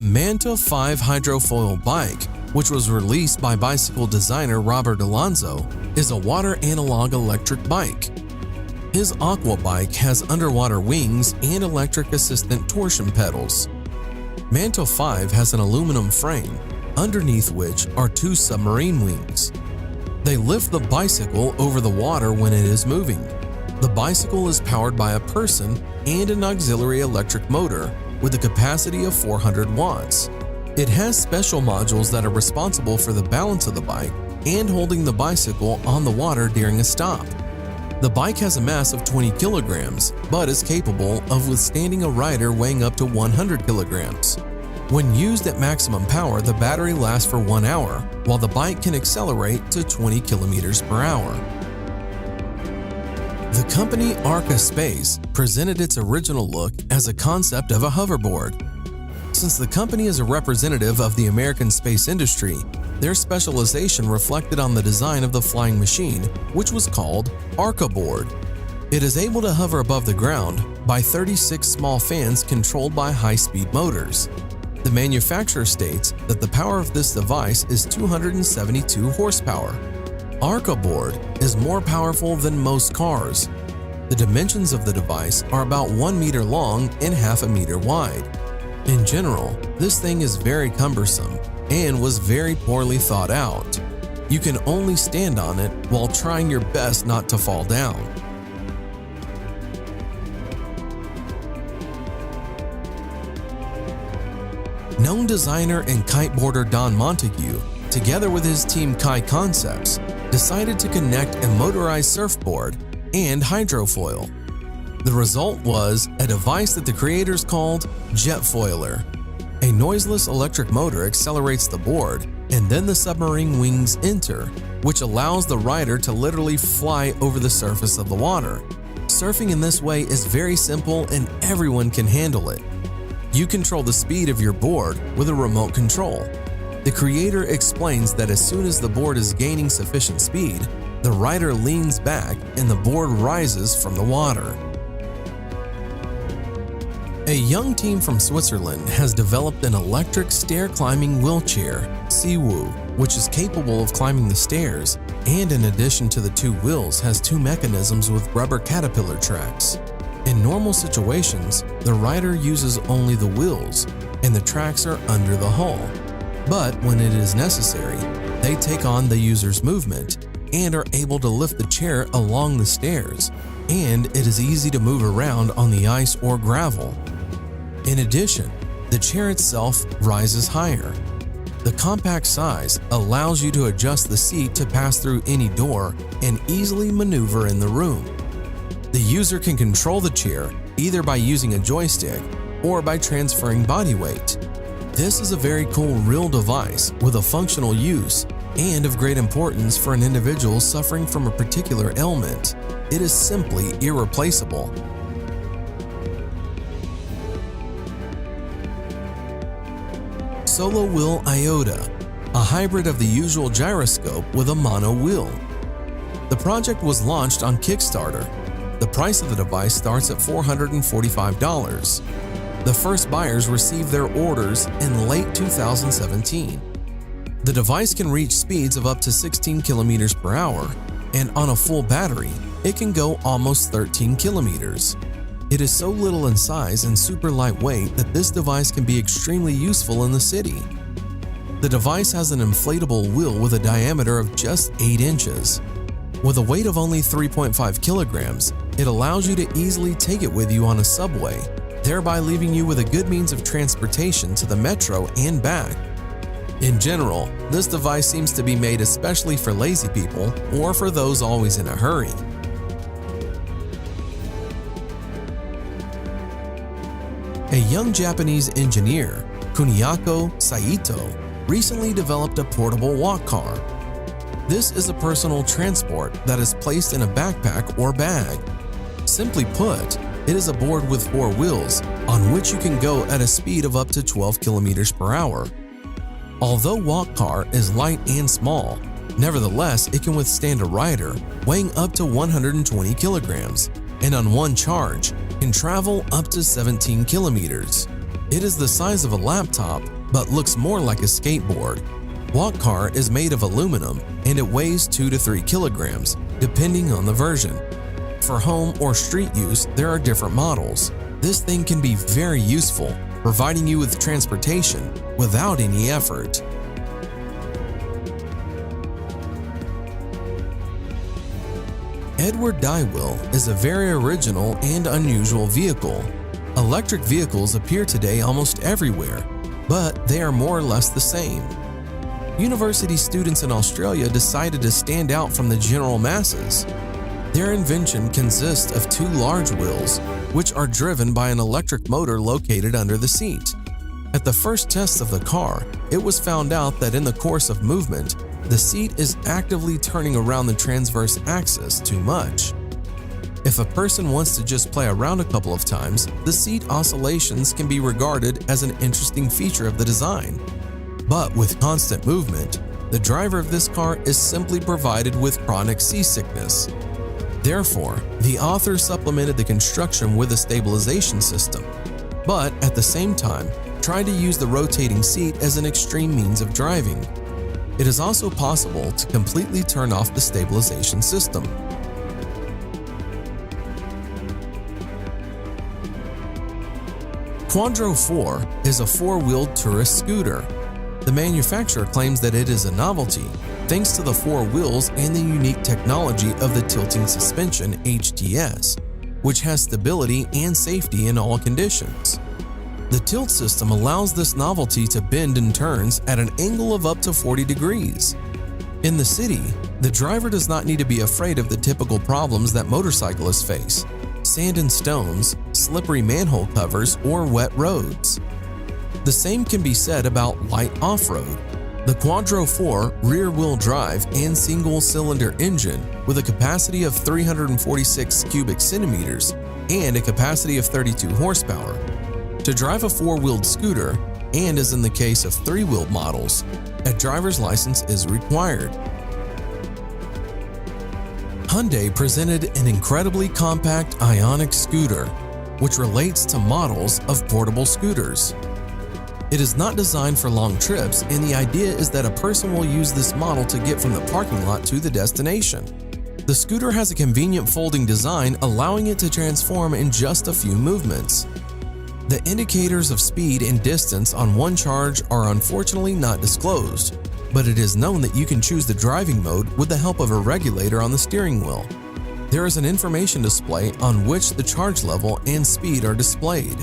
Manta 5 Hydrofoil Bike, which was released by bicycle designer Robert Alonso, is a water analog electric bike. His Aqua bike has underwater wings and electric assistant torsion pedals. Manta 5 has an aluminum frame, underneath which are two submarine wings. They lift the bicycle over the water when it is moving. The bicycle is powered by a person and an auxiliary electric motor with a capacity of 400 watts. It has special modules that are responsible for the balance of the bike and holding the bicycle on the water during a stop. The bike has a mass of 20 kilograms, but is capable of withstanding a rider weighing up to 100 kilograms. When used at maximum power, the battery lasts for 1 hour, while the bike can accelerate to 20 kilometers per hour. The company Arca Space presented its original look as a concept of a hoverboard. Since the company is a representative of the American space industry, their specialization reflected on the design of the flying machine, which was called Arca Board. It is able to hover above the ground by 36 small fans controlled by high-speed motors. The manufacturer states that the power of this device is 272 horsepower. Arca Board is more powerful than most cars. The dimensions of the device are about 1 meter long and half a meter wide. In general, this thing is very cumbersome and was very poorly thought out. You can only stand on it while trying your best not to fall down. Known designer and kiteboarder Don Montague, together with his team Kai Concepts, decided to connect a motorized surfboard and hydrofoil. The result was a device that the creators called Jetfoiler. A noiseless electric motor accelerates the board, and then the submarine wings enter, which allows the rider to literally fly over the surface of the water. Surfing in this way is very simple and everyone can handle it. You control the speed of your board with a remote control. The creator explains that as soon as the board is gaining sufficient speed, the rider leans back and the board rises from the water. A young team from Switzerland has developed an electric stair-climbing wheelchair, Seawoo, which is capable of climbing the stairs, and in addition to the two wheels has two mechanisms with rubber caterpillar tracks. In normal situations, the rider uses only the wheels, and the tracks are under the hull. But when it is necessary, they take on the user's movement and are able to lift the chair along the stairs, and it is easy to move around on the ice or gravel. In addition, the chair itself rises higher. The compact size allows you to adjust the seat to pass through any door and easily maneuver in the room. The user can control the chair either by using a joystick or by transferring body weight. This is a very cool real device with a functional use and of great importance for an individual suffering from a particular ailment. It is simply irreplaceable. Solo Wheel Iota, a hybrid of the usual gyroscope with a mono wheel. The project was launched on Kickstarter. The price of the device starts at $445. The first buyers received their orders in late 2017. The device can reach speeds of up to 16 kilometers per hour, and on a full battery, it can go almost 13 kilometers. It is so little in size and super lightweight that this device can be extremely useful in the city. The device has an inflatable wheel with a diameter of just 8 inches. With a weight of only 3.5 kilograms, it allows you to easily take it with you on a subway, thereby leaving you with a good means of transportation to the metro and back. In general, this device seems to be made especially for lazy people or for those always in a hurry. A young Japanese engineer, Kuniako Saito, recently developed a portable walk car. This is a personal transport that is placed in a backpack or bag. Simply put, it is a board with 4 wheels on which you can go at a speed of up to 12 kilometers per hour. Although Walk Car is light and small, nevertheless it can withstand a rider weighing up to 120 kilograms and on one charge can travel up to 17 kilometers. It is the size of a laptop, but looks more like a skateboard. Walk Car is made of aluminum and it weighs 2 to 3 kilograms, depending on the version. For home or street use, there are different models. This thing can be very useful, providing you with transportation without any effort. Edward Dywheel is a very original and unusual vehicle. Electric vehicles appear today almost everywhere, but they are more or less the same. University students in Australia decided to stand out from the general masses. Their invention consists of 2 large wheels, which are driven by an electric motor located under the seat. At the first test of the car, it was found out that in the course of movement, the seat is actively turning around the transverse axis too much. If a person wants to just play around a couple of times, the seat oscillations can be regarded as an interesting feature of the design. But with constant movement, the driver of this car is simply provided with chronic seasickness. Therefore, the author supplemented the construction with a stabilization system, but at the same time, tried to use the rotating seat as an extreme means of driving. It is also possible to completely turn off the stabilization system. Quadro 4 is a 4-wheeled tourist scooter. The manufacturer claims that it is a novelty thanks to the 4 wheels and the unique technology of the tilting suspension HTS, which has stability and safety in all conditions. The tilt system allows this novelty to bend and turns at an angle of up to 40 degrees. In the city, the driver does not need to be afraid of the typical problems that motorcyclists face: sand and stones, slippery manhole covers, or wet roads. The same can be said about light off-road. The Quadro 4 rear-wheel drive and single-cylinder engine with a capacity of 346 cubic centimeters and a capacity of 32 horsepower. To drive a 4-wheeled scooter, and as in the case of 3-wheeled models, a driver's license is required. Hyundai presented an incredibly compact Ioniq scooter, which relates to models of portable scooters. It is not designed for long trips, and the idea is that a person will use this model to get from the parking lot to the destination. The scooter has a convenient folding design, allowing it to transform in just a few movements. The indicators of speed and distance on one charge are unfortunately not disclosed, but it is known that you can choose the driving mode with the help of a regulator on the steering wheel. There is an information display on which the charge level and speed are displayed.